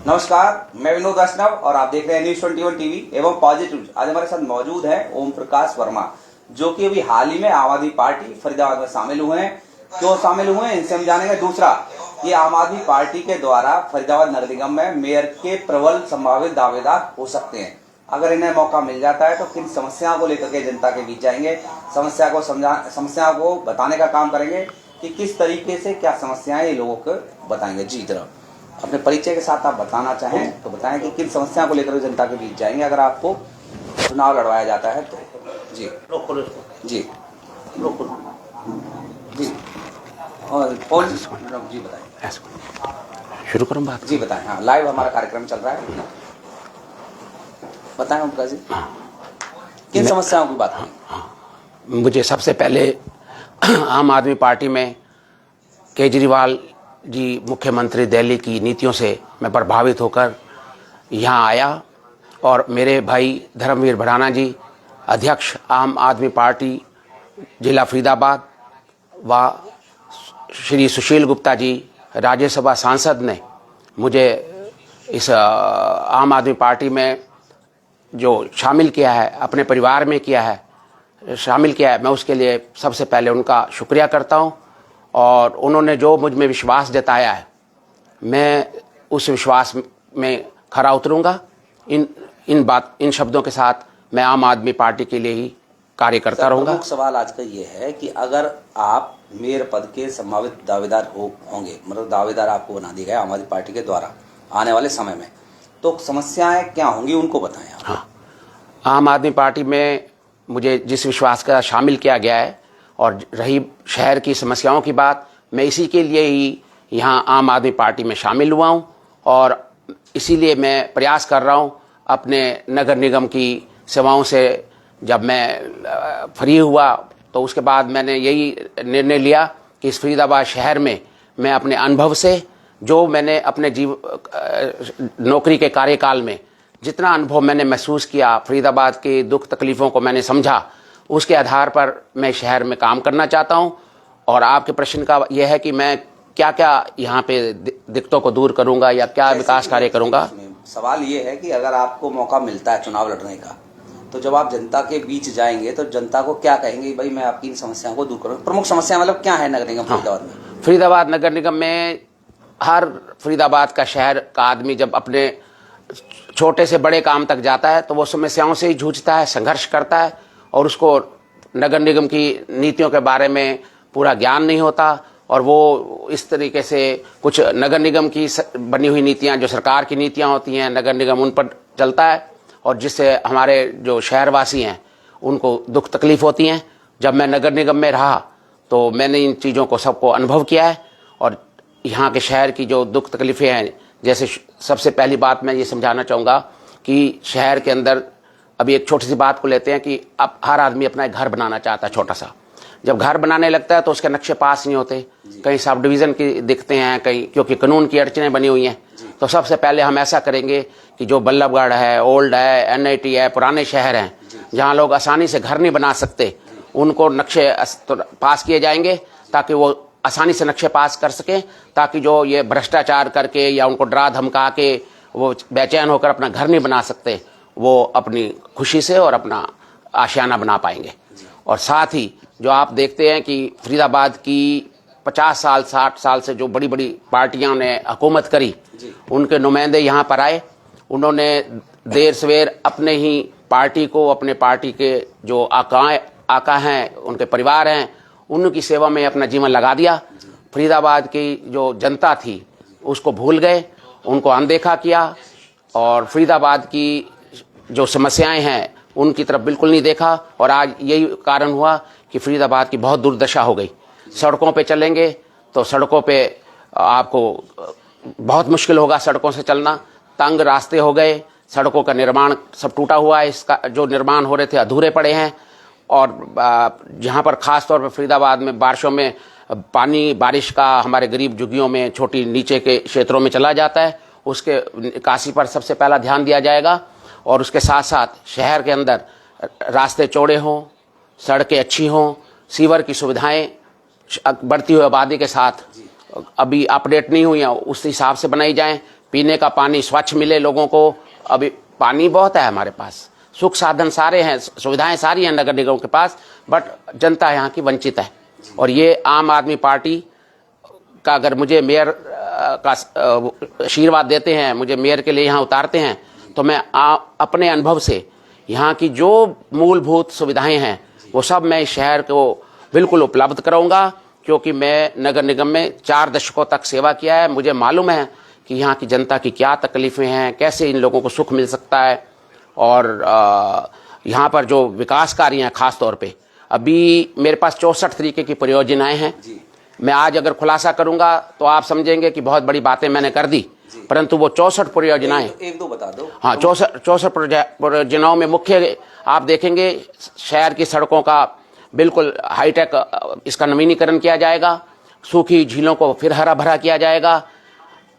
नमस्कार, मैं विनोद वैष्णव और आप देख रहे हैं न्यूज 21 टीवी एवं पॉजिटिव। आज हमारे साथ मौजूद है ओम प्रकाश वर्मा, जो कि अभी हाल ही में आम आदमी पार्टी फरीदाबाद में शामिल हुए हैं। क्यों शामिल हुए हैं, इनसे हम जानेंगे। दूसरा, ये आम आदमी पार्टी के द्वारा फरीदाबाद नगर निगम में मेयर के प्रबल संभावित दावेदार हो सकते हैं। अगर इन्हें मौका मिल जाता है तो किन समस्याओं को लेकर के जनता के बीच जाएंगे, समस्या को बताने का काम करेंगे कि किस तरीके से क्या समस्याएं ये लोगों को बताएंगे। जी जरा अपने परिचय के साथ आप बताना चाहें तो बताएं कि किन समस्याओं को लेकर जनता के बीच जाएंगे अगर आपको चुनाव लड़वाया जाता है तो। जी जी जी और जी बताएं, शुरू करूं बात? जी बताएं। हाँ, लाइव हमारा कार्यक्रम चल रहा है, बताएं ओम प्रकाश जी किन समस्याओं की बात करें। मुझे सबसे पहले आम आदमी पार्टी में केजरीवाल जी मुख्यमंत्री दिल्ली की नीतियों से मैं प्रभावित होकर यहाँ आया और मेरे भाई धर्मवीर भड़ाना जी अध्यक्ष आम आदमी पार्टी जिला फरीदाबाद व श्री सुशील गुप्ता जी राज्यसभा सांसद ने मुझे इस आम आदमी पार्टी में जो शामिल किया है, अपने परिवार में किया है, शामिल किया है। मैं उसके लिए सबसे पहले उनका शुक्रिया करता हूं और उन्होंने जो मुझ में विश्वास जताया है, मैं उस विश्वास में खरा उतरूंगा। इन शब्दों के साथ मैं आम आदमी पार्टी के लिए ही कार्य करता रहूंगा। प्रमुख सवाल आज का ये है कि अगर आप मेयर पद के संभावित दावेदार होंगे, मतलब दावेदार आपको बना दिया गया आम आदमी पार्टी के द्वारा आने वाले समय में, तो समस्याएं क्या होंगी उनको बताएं आप। हाँ, आम आदमी पार्टी में मुझे जिस विश्वास का शामिल किया गया है और रही शहर की समस्याओं की बात, मैं इसी के लिए ही यहाँ आम आदमी पार्टी में शामिल हुआ हूँ और इसीलिए मैं प्रयास कर रहा हूँ अपने नगर निगम की सेवाओं से। जब मैं फ्री हुआ तो उसके बाद मैंने यही निर्णय लिया कि इस फरीदाबाद शहर में मैं अपने अनुभव से, जो मैंने अपने नौकरी के कार्यकाल में जितना अनुभव मैंने महसूस किया, फरीदाबाद के दुख तकलीफ़ों को मैंने समझा, उसके आधार पर मैं शहर में काम करना चाहता हूं। और आपके प्रश्न का यह है कि मैं क्या क्या यहाँ पे दिक्कतों को दूर करूंगा या क्या विकास कार्य करूंगा। सवाल ये है कि अगर आपको मौका मिलता है चुनाव लड़ने का, तो जब आप जनता के बीच जाएंगे तो जनता को क्या कहेंगे, भाई मैं आपकी इन समस्याओं को दूर करूँगा। प्रमुख समस्या मतलब क्या है नगर निगम फरीदाबाद में? फरीदाबाद नगर निगम में हर फरीदाबाद का शहर का आदमी जब अपने छोटे से बड़े काम तक जाता है तो वो समस्याओं से ही जूझता है, संघर्ष करता है और उसको नगर निगम की नीतियों के बारे में पूरा ज्ञान नहीं होता और वो इस तरीके से कुछ नगर निगम की बनी हुई नीतियां, जो सरकार की नीतियां होती हैं, नगर निगम उन पर चलता है और जिससे हमारे जो शहरवासी हैं उनको दुख तकलीफ होती हैं। जब मैं नगर निगम में रहा तो मैंने इन चीज़ों को सबको अनुभव किया है और यहाँ के शहर की जो दुख तकलीफ़ें हैं, जैसे सबसे पहली बात मैं ये समझाना चाहूँगा कि शहर के अंदर अभी एक छोटी सी बात को लेते हैं कि अब हर आदमी अपना एक घर बनाना चाहता है छोटा सा। जब घर बनाने लगता है तो उसके नक्शे पास नहीं होते, कहीं सब डिवीज़न की दिखते हैं, कहीं क्योंकि कानून की अड़चनें बनी हुई हैं। तो सबसे पहले हम ऐसा करेंगे कि जो बल्लभगढ़ है, ओल्ड है, NIT है, पुराने शहर हैं जहाँ लोग आसानी से घर नहीं बना सकते, उनको नक्शे पास किए जाएंगे ताकि वो आसानी से नक्शे पास कर सकें, ताकि जो ये भ्रष्टाचार करके या उनको डरा धमका के वो बेचैन होकर अपना घर नहीं बना सकते, वो अपनी खुशी से और अपना आशियाना बना पाएंगे। और साथ ही जो आप देखते हैं कि फरीदाबाद की 50 साल 60 साल से जो बड़ी बड़ी पार्टियों ने हुकूमत करी, उनके नुमाइंदे यहाँ पर आए, उन्होंने देर सवेर अपने ही पार्टी को, अपने पार्टी के जो आका हैं, उनके परिवार हैं, उनकी सेवा में अपना जीवन लगा दिया। फरीदाबाद की जो जनता थी उसको भूल गए, उनको अनदेखा किया और फरीदाबाद की जो समस्याएं हैं उनकी तरफ बिल्कुल नहीं देखा। और आज यही कारण हुआ कि फरीदाबाद की बहुत दुर्दशा हो गई। सड़कों पे चलेंगे तो सड़कों पे आपको बहुत मुश्किल होगा सड़कों से चलना, तंग रास्ते हो गए, सड़कों का निर्माण सब टूटा हुआ है, इसका जो निर्माण हो रहे थे अधूरे पड़े हैं। और जहाँ पर ख़ास तौर पर फरीदाबाद में बारिशों में पानी, बारिश का हमारे गरीब झुग्गियों में, छोटी नीचे के क्षेत्रों में चला जाता है, उसके निकासी पर सबसे पहला ध्यान दिया जाएगा। और उसके साथ साथ शहर के अंदर रास्ते चौड़े हों, सड़कें अच्छी हों, सीवर की सुविधाएं बढ़ती हुई आबादी के साथ अभी अपडेट नहीं हुई हैं, उस हिसाब से बनाई जाएं, पीने का पानी स्वच्छ मिले लोगों को। अभी पानी बहुत है हमारे पास, सुख साधन सारे हैं, सुविधाएं सारी हैं नगर निगम के पास, बट जनता यहाँ की वंचित है। और ये आम आदमी पार्टी का अगर मुझे मेयर का आशीर्वाद देते हैं, मुझे मेयर के लिए यहाँ उतारते हैं, तो मैं अपने अनुभव से यहाँ की जो मूलभूत सुविधाएं हैं वो सब मैं इस शहर को बिल्कुल उपलब्ध कराऊंगा। क्योंकि मैं नगर निगम में 4 दशकों तक सेवा किया है, मुझे मालूम है कि यहाँ की जनता की क्या तकलीफ़ें हैं, कैसे इन लोगों को सुख मिल सकता है। और यहाँ पर जो विकास कार्य हैं, ख़ास तौर पे अभी मेरे पास 64 तरीके की परियोजनाएं हैं। मैं आज अगर खुलासा करूंगा तो आप समझेंगे कि बहुत बड़ी बातें मैंने कर दी, परंतु वो 64 परियोजनाएं एक दो बता दो। हाँ, 64 परियोजनाओं में मुख्य आप देखेंगे शहर की सड़कों का बिल्कुल हाईटेक इसका नवीनीकरण किया जाएगा, सूखी झीलों को फिर हरा भरा किया जाएगा,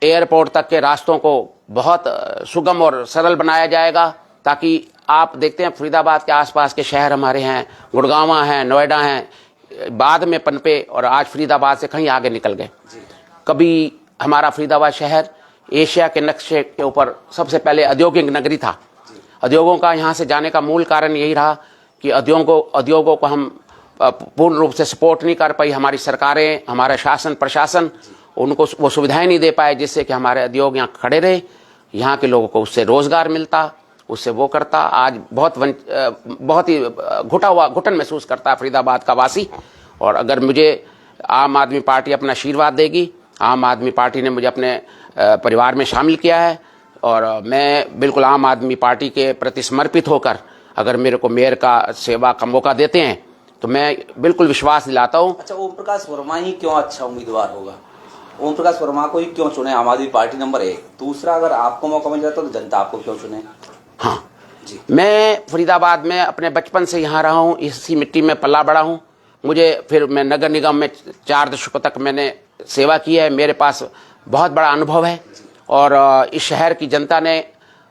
एयरपोर्ट तक के रास्तों को बहुत सुगम और सरल बनाया जाएगा, ताकि आप देखते हैं फरीदाबाद के आसपास के शहर हमारे हैं, गुड़गांव हैं, नोएडा हैं, बाद में पनपे और आज फरीदाबाद से कहीं आगे निकल गए। कभी हमारा फरीदाबाद शहर एशिया के नक्शे के ऊपर सबसे पहले औद्योगिक नगरी था। उद्योगों का यहाँ से जाने का मूल कारण यही रहा कि उद्योगों को हम पूर्ण रूप से सपोर्ट नहीं कर पाई, हमारी सरकारें, हमारा शासन प्रशासन उनको वो सुविधाएं नहीं दे पाए जिससे कि हमारे उद्योग यहाँ खड़े रहे, यहाँ के लोगों को उससे रोजगार मिलता, उससे वो करता। आज बहुत ही घुटन महसूस करता है फरीदाबाद का वासी। और अगर मुझे आम आदमी पार्टी अपना आशीर्वाद देगी, आम आदमी पार्टी ने मुझे अपने परिवार में शामिल किया है और मैं बिल्कुल आम आदमी पार्टी के प्रति समर्पित होकर अगर मेरे को मेयर का सेवा का मौका देते हैं तो मैं बिल्कुल विश्वास दिलाता हूँ। अच्छा, ओम प्रकाश वर्मा ही क्यों अच्छा उम्मीदवार होगा? ओम प्रकाश वर्मा को ही क्यों चुने आम आदमी पार्टी? नंबर 1। दूसरा, अगर आपको मौका मिल जाता तो जनता आपको क्यों चुने? हाँ जी, मैं फरीदाबाद में अपने बचपन से यहाँ रहा हूँ, इसी मिट्टी में पला बड़ा हूँ। मुझे फिर मैं नगर निगम में 4 दशकों तक मैंने सेवा की है, मेरे पास बहुत बड़ा अनुभव है। और इस शहर की जनता ने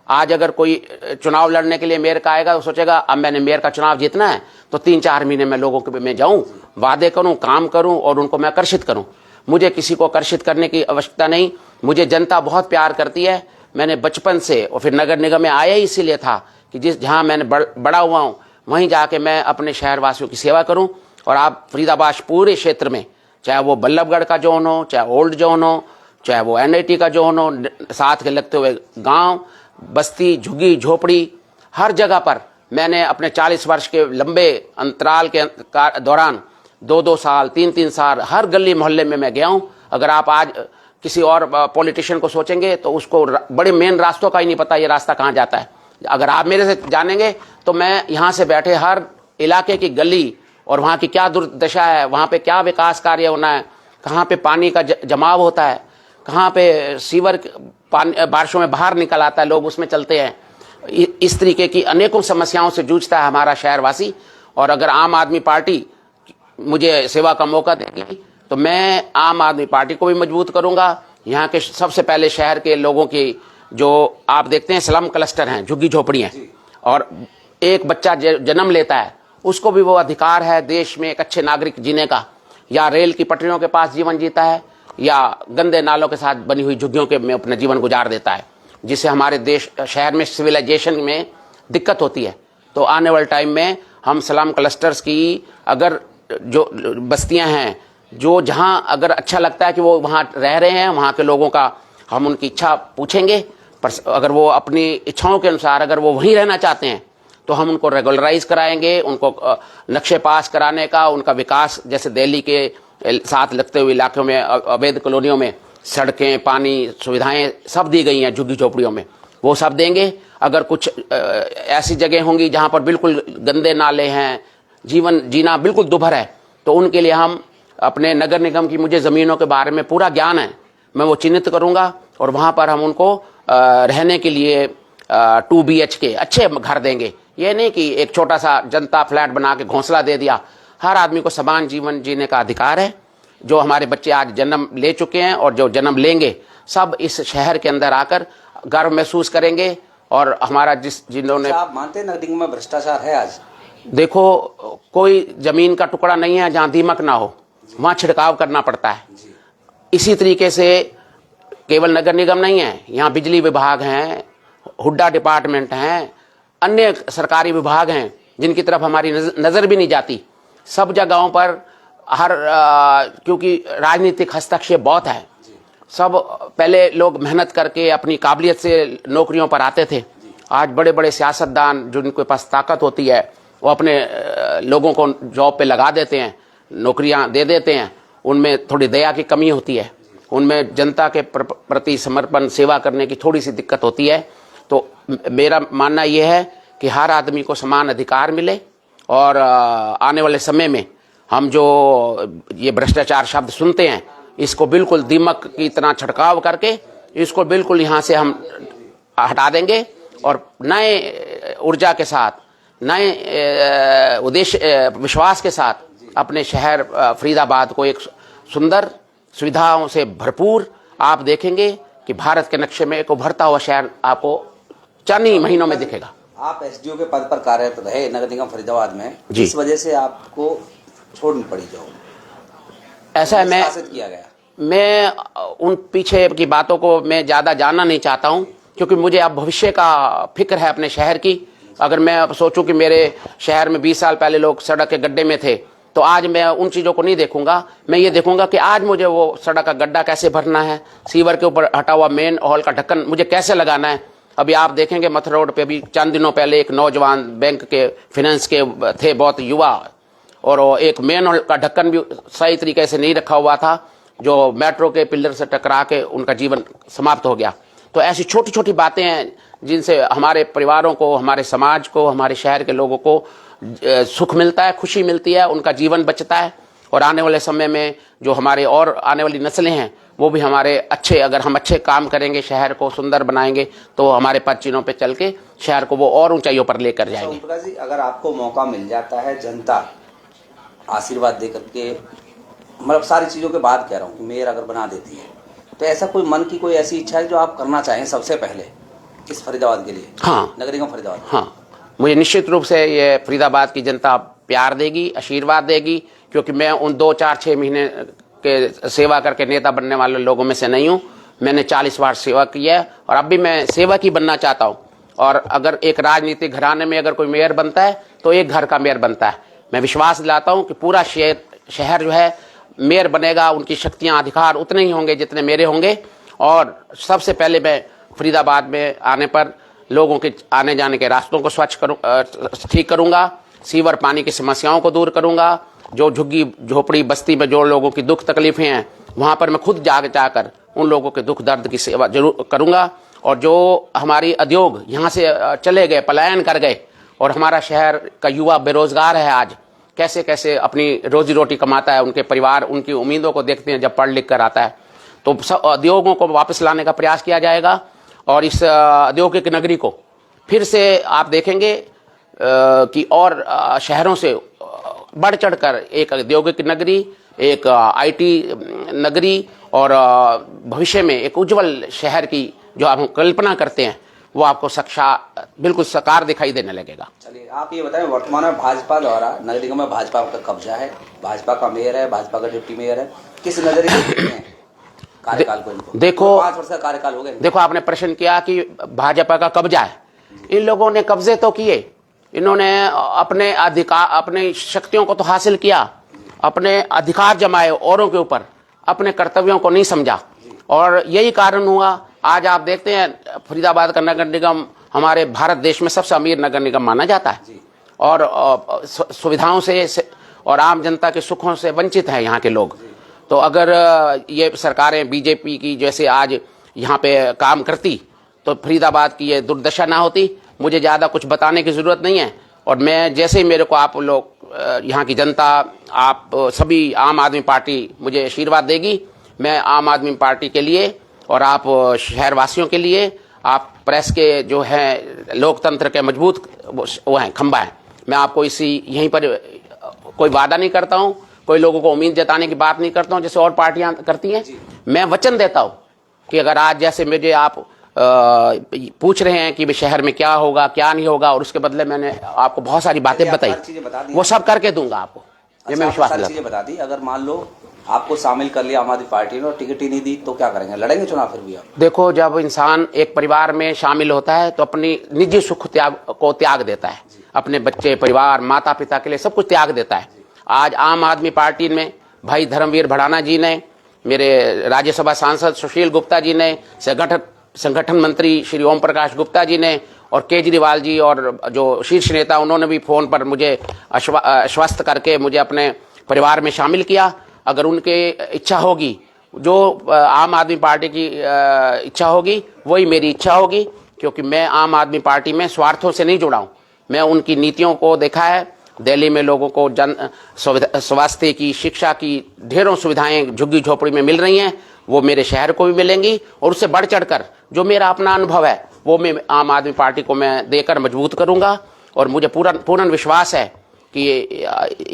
आज अगर कोई चुनाव लड़ने के लिए मेयर का आएगा तो सोचेगा अब मैंने मेयर का चुनाव जीतना है तो 3-4 महीने में लोगों के में जाऊं, वादे करूं, काम करूं और उनको मैं आकर्षित करूं। मुझे किसी को आकर्षित करने की आवश्यकता नहीं, मुझे जनता बहुत प्यार करती है। मैंने बचपन से और फिर नगर निगम में आया ही इसीलिए था कि जहाँ मैंने बड़ा हुआ हूँ वहीं जाके मैं अपने शहरवासियों की सेवा करूँ। और आप फरीदाबाद पूरे क्षेत्र में, चाहे वो बल्लभगढ़ का जोन हो, चाहे ओल्ड जोन हो, चाहे वो NIT का जोन हो, साथ के लगते हुए गांव, बस्ती, झुग्गी झोपड़ी, हर जगह पर मैंने अपने 40 वर्ष के लंबे अंतराल के दौरान 2-2 साल, 3-3 साल हर गली मोहल्ले में मैं गया हूँ। अगर आप आज किसी और पॉलिटिशियन को सोचेंगे तो उसको बड़े मेन रास्तों का ही नहीं पता ये रास्ता कहाँ जाता है। अगर आप मेरे से जानेंगे तो मैं यहाँ से बैठे हर इलाके की गली और वहाँ की क्या दुर्दशा है, वहाँ पे क्या विकास कार्य होना है, कहाँ पे पानी का जमाव होता है, कहाँ पे सीवर पानी बारिशों में बाहर निकल आता है, लोग उसमें चलते हैं, इस तरीके की अनेकों समस्याओं से जूझता है हमारा शहरवासी। और अगर आम आदमी पार्टी मुझे सेवा का मौका देगी तो मैं आम आदमी पार्टी को भी मजबूत करूंगा। यहाँ के सबसे पहले शहर के लोगों की जो आप देखते हैं स्लम क्लस्टर हैं, झुग्गी झोपड़ियाँ, और एक बच्चा जन्म लेता है उसको भी वो अधिकार है देश में एक अच्छे नागरिक जीने का, या रेल की पटरियों के पास जीवन जीता है या गंदे नालों के साथ बनी हुई झुग्गियों के में अपना जीवन गुजार देता है, जिससे हमारे देश शहर में सिविलाइजेशन में दिक्कत होती है। तो आने वाले टाइम में हम स्लम क्लस्टर्स की अगर जो बस्तियां हैं, जो जहां अगर अच्छा लगता है कि वो वहां रह रहे हैं, वहां के लोगों का हम उनकी इच्छा पूछेंगे, पर अगर वो अपनी इच्छाओं के अनुसार अगर वो वहीं रहना चाहते हैं तो हम उनको रेगुलराइज कराएंगे, उनको नक्शे पास कराने का, उनका विकास, जैसे दिल्ली के साथ लगते हुए इलाकों में अवैध कॉलोनियों में सड़कें, पानी, सुविधाएं सब दी गई हैं झुग्गी झोपड़ियों में, वो सब देंगे। अगर कुछ ऐसी जगह होंगी जहां पर बिल्कुल गंदे नाले हैं, जीवन जीना बिल्कुल दुभर है, तो उनके लिए हम अपने नगर निगम की, मुझे ज़मीनों के बारे में पूरा ज्ञान है, मैं वो चिन्हित करूंगा और वहां पर हम उनको रहने के लिए 2 BHK अच्छे घर देंगे। ये नहीं कि एक छोटा सा जनता फ्लैट बना के घोंसला दे दिया। हर आदमी को समान जीवन जीने का अधिकार है। जो हमारे बच्चे आज जन्म ले चुके हैं और जो जन्म लेंगे, सब इस शहर के अंदर आकर गर्व महसूस करेंगे। और हमारा जिन्होंने, आप मानते हैं नगर निगम में भ्रष्टाचार है? आज देखो, कोई जमीन का टुकड़ा नहीं है जहां दीमक ना हो, वहां छिड़काव करना पड़ता है। इसी तरीके से केवल नगर निगम नहीं है, यहाँ बिजली विभाग हैं, हुड्डा डिपार्टमेंट हैं, अन्य सरकारी विभाग हैं जिनकी तरफ हमारी नज़र भी नहीं जाती। सब जगहों पर क्योंकि राजनीतिक हस्तक्षेप बहुत है। सब पहले लोग मेहनत करके अपनी काबिलियत से नौकरियों पर आते थे। आज बड़े बड़े सियासतदान जिनके पास ताकत होती है वो अपने लोगों को जॉब पे लगा देते हैं, नौकरियां दे देते हैं। उनमें थोड़ी दया की कमी होती है, उनमें जनता के प्रति समर्पण सेवा करने की थोड़ी सी दिक्कत होती है। तो मेरा मानना यह है कि हर आदमी को समान अधिकार मिले और आने वाले समय में हम जो ये भ्रष्टाचार शब्द सुनते हैं इसको बिल्कुल दीमक की तरह छिड़काव करके इसको बिल्कुल यहाँ से हम हटा देंगे और नए ऊर्जा के साथ, नए उद्देश्य विश्वास के साथ अपने शहर फरीदाबाद को एक सुंदर सुविधाओं से भरपूर आप देखेंगे कि भारत के नक्शे में एक उभरता हुआ शहर आपको चंद ही महीनों में दिखेगा। आप एसडीओ के पद पर कार्यरत रहे नगर निगम फरीदाबाद में, जी। इस वजह से आपको छोड़नी पड़ी जॉब? ऐसा है, किया गया। मैं उन पीछे की बातों को मैं ज़्यादा जानना नहीं चाहता हूं, क्योंकि मुझे अब भविष्य का फिक्र है अपने शहर की। अगर मैं अब सोचूं कि मेरे शहर में 20 साल पहले लोग सड़क के गड्ढे में थे, तो आज मैं उन चीज़ों को नहीं देखूंगा। मैं ये देखूंगा कि आज मुझे वो सड़क का गड्ढा कैसे भरना है, सीवर के ऊपर हटा हुआ मेन हॉल का ढक्कन मुझे कैसे लगाना है। अभी आप देखेंगे मथुरा रोड पे भी चंद दिनों पहले एक नौजवान बैंक के फाइनेंस के थे, बहुत युवा, और एक मेन हॉल का ढक्कन भी सही तरीके से नहीं रखा हुआ था, जो मेट्रो के पिलर से टकरा के उनका जीवन समाप्त हो गया। तो ऐसी छोटी छोटी बातें हैं जिनसे हमारे परिवारों को, हमारे समाज को, हमारे शहर के लोगों को सुख मिलता है, खुशी मिलती है, उनका जीवन बचता है। और आने वाले समय में जो हमारे और आने वाली नस्लें हैं वो भी हमारे अच्छे, अगर हम अच्छे काम करेंगे, शहर को सुंदर बनाएंगे, तो हमारे पद चिन्हों पे चल के शहर को वो और ऊंचाइयों पर लेकर जाएंगे। ओम प्रकाश जी, अगर आपको मौका मिल जाता है, जनता आशीर्वाद देकर के, मतलब सारी चीज़ों के बाद कह रहा हूँ कि मेयर अगर बना देती है, तो ऐसा कोई मन की कोई ऐसी इच्छा है जो आप करना चाहें सबसे पहले इस फरीदाबाद के लिए? हाँ, नगर निगम फरीदाबाद। हाँ, मुझे निश्चित रूप से ये फरीदाबाद की जनता प्यार देगी, आशीर्वाद देगी, क्योंकि मैं उन 2-4-6 महीने के सेवा करके नेता बनने वाले लोगों में से नहीं हूँ। मैंने 40 बार सेवा की है और अब भी मैं सेवा की बनना चाहता हूँ। और अगर एक राजनीतिक घराने में अगर कोई मेयर बनता है तो एक घर का मेयर बनता है। मैं विश्वास दिलाता हूँ कि पूरा शहर जो है मेयर बनेगा, उनकी शक्तियाँ, अधिकार उतने ही होंगे जितने मेरे होंगे। और सबसे पहले मैं फरीदाबाद में आने पर लोगों के आने जाने के रास्तों को ठीक करूँगा, सीवर पानी की समस्याओं को दूर करूँगा, जो झुग्गी झोपड़ी बस्ती में जो लोगों की दुख तकलीफें हैं वहाँ पर मैं खुद जाकर उन लोगों के दुख दर्द की सेवा जरूर करूँगा। और जो हमारी उद्योग यहाँ से चले गए, पलायन कर गए, और हमारा शहर का युवा बेरोजगार है, आज कैसे कैसे अपनी रोजी रोटी कमाता है, उनके परिवार उनकी उम्मीदों को देखते हैं जब पढ़ लिख कर आता है, तो सब उद्योगों को वापस लाने का प्रयास किया जाएगा। और इस औद्योगिक नगरी को फिर से आप देखेंगे कि और शहरों से बढ़ चढ़कर एक औद्योगिक नगरी, एक आईटी नगरी, और भविष्य में एक उज्जवल शहर की जो हम कल्पना करते हैं वो आपको बिल्कुल साकार दिखाई देने लगेगा। चलिए, आप ये बताएं, वर्तमान में भाजपा द्वारा नगर निगम में भाजपा का कब्जा है, भाजपा का मेयर है, भाजपा का डिप्टी मेयर है, किस नजरिए से देखते हैं कार्यकाल को? इनको देखो, 5 वर्ष का कार्यकाल हो गया। देखो, आपने प्रश्न किया कि भाजपा का कब्जा है। इन लोगों ने कब्जे तो किए, इन्होंने अपने अधिकार, अपनी शक्तियों को तो हासिल किया, अपने अधिकार जमाए औरों के ऊपर, अपने कर्तव्यों को नहीं समझा। और यही कारण हुआ आज आप देखते हैं फरीदाबाद का नगर निगम हमारे भारत देश में सबसे अमीर नगर निगम माना जाता है। और सुविधाओं से और आम जनता के सुखों से वंचित है यहाँ के लोग। तो अगर ये सरकारें बीजेपी की जैसे आज यहाँ पे काम करती तो फरीदाबाद की ये दुर्दशा ना होती। मुझे ज़्यादा कुछ बताने की ज़रूरत नहीं है। और मैं जैसे ही मेरे को आप लोग, यहाँ की जनता, आप सभी, आम आदमी पार्टी मुझे आशीर्वाद देगी, मैं आम आदमी पार्टी के लिए और आप शहरवासियों के लिए, आप प्रेस के जो है लोकतंत्र के मजबूत वो हैं, खंबा है। मैं आपको यहीं पर कोई वादा नहीं करता हूँ, कोई लोगों को उम्मीद जताने की बात नहीं करता हूँ जैसे और पार्टियां करती हैं। मैं वचन देता हूँ कि अगर आज जैसे मुझे आप पूछ रहे हैं कि शहर में क्या होगा क्या नहीं होगा, और उसके बदले मैंने आपको बहुत सारी बातें बताई, वो सब करके दूंगा आपको, ये मैं विश्वास दिलाता हूं। बता दी। अगर मान लो आपको शामिल कर लिया आम आदमी पार्टी ने और टिकट ही नहीं दी तो क्या करेंगे, लड़ेंगे चुनाव फिर भी आप? देखो, जब इंसान एक परिवार में शामिल होता है तो अपनी निजी सुख त्याग देता है, अपने बच्चे, परिवार, माता पिता के लिए सब कुछ त्याग देता है। आज आम आदमी पार्टी में भाई धर्मवीर भड़ाना जी ने, मेरे राज्यसभा सांसद सुशील गुप्ता जी ने, संगठन मंत्री श्री ओम प्रकाश गुप्ता जी ने और केजरीवाल जी और जो शीर्ष नेता, उन्होंने भी फोन पर मुझे आश्वस्त करके मुझे अपने परिवार में शामिल किया। अगर उनके इच्छा होगी, जो आम आदमी पार्टी की इच्छा होगी वही मेरी इच्छा होगी, क्योंकि मैं आम आदमी पार्टी में स्वार्थों से नहीं जुड़ा हूँ। मैं उनकी नीतियों को देखा है। दिल्ली में लोगों को स्वास्थ्य की, शिक्षा की ढेरों सुविधाएं झुग्गी झोपड़ी में मिल रही हैं, वो मेरे शहर को भी मिलेंगी और उससे बढ़ चढ़कर जो मेरा अपना अनुभव है वो मैं आम आदमी पार्टी को मैं देकर मजबूत करूंगा। और मुझे पूर्ण विश्वास है कि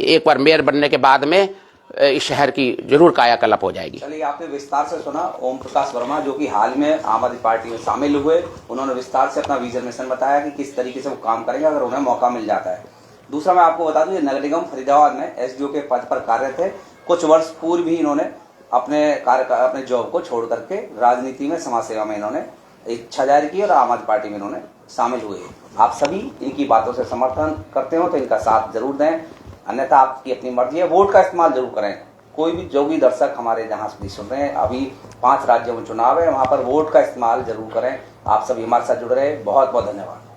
एक बार मेयर बनने के बाद में इस शहर की जरूर कायाकल्प हो जाएगी। चलिए, आपने विस्तार से सुना ओम प्रकाश वर्मा, जो कि हाल में आम आदमी पार्टी में शामिल हुए। उन्होंने विस्तार से अपना विजन मिशन बताया कि किस तरीके से वो काम करेंगे अगर उन्हें मौका मिल जाता है। दूसरा, मैं आपको बता दूं, ये नगर निगम फरीदाबाद में एसडीओ के पद पर कार्यरत थे। कुछ वर्ष पूर्व भी इन्होंने अपने जॉब को छोड़ करके राजनीति में, समाज सेवा में इन्होंने इच्छा जाहिर की और आम आदमी पार्टी में इन्होंने शामिल हुए। आप सभी इनकी बातों से समर्थन करते हो तो इनका साथ जरूर दें, अन्यथा आपकी अपनी मर्जी है। वोट का इस्तेमाल जरूर करें। कोई भी जो भी दर्शक हमारे जहां से सुन रहे हैं, अभी 5 राज्यों में चुनाव है, वहां पर वोट का इस्तेमाल जरूर करें। आप सभी हमारे साथ जुड़ रहे, बहुत बहुत धन्यवाद।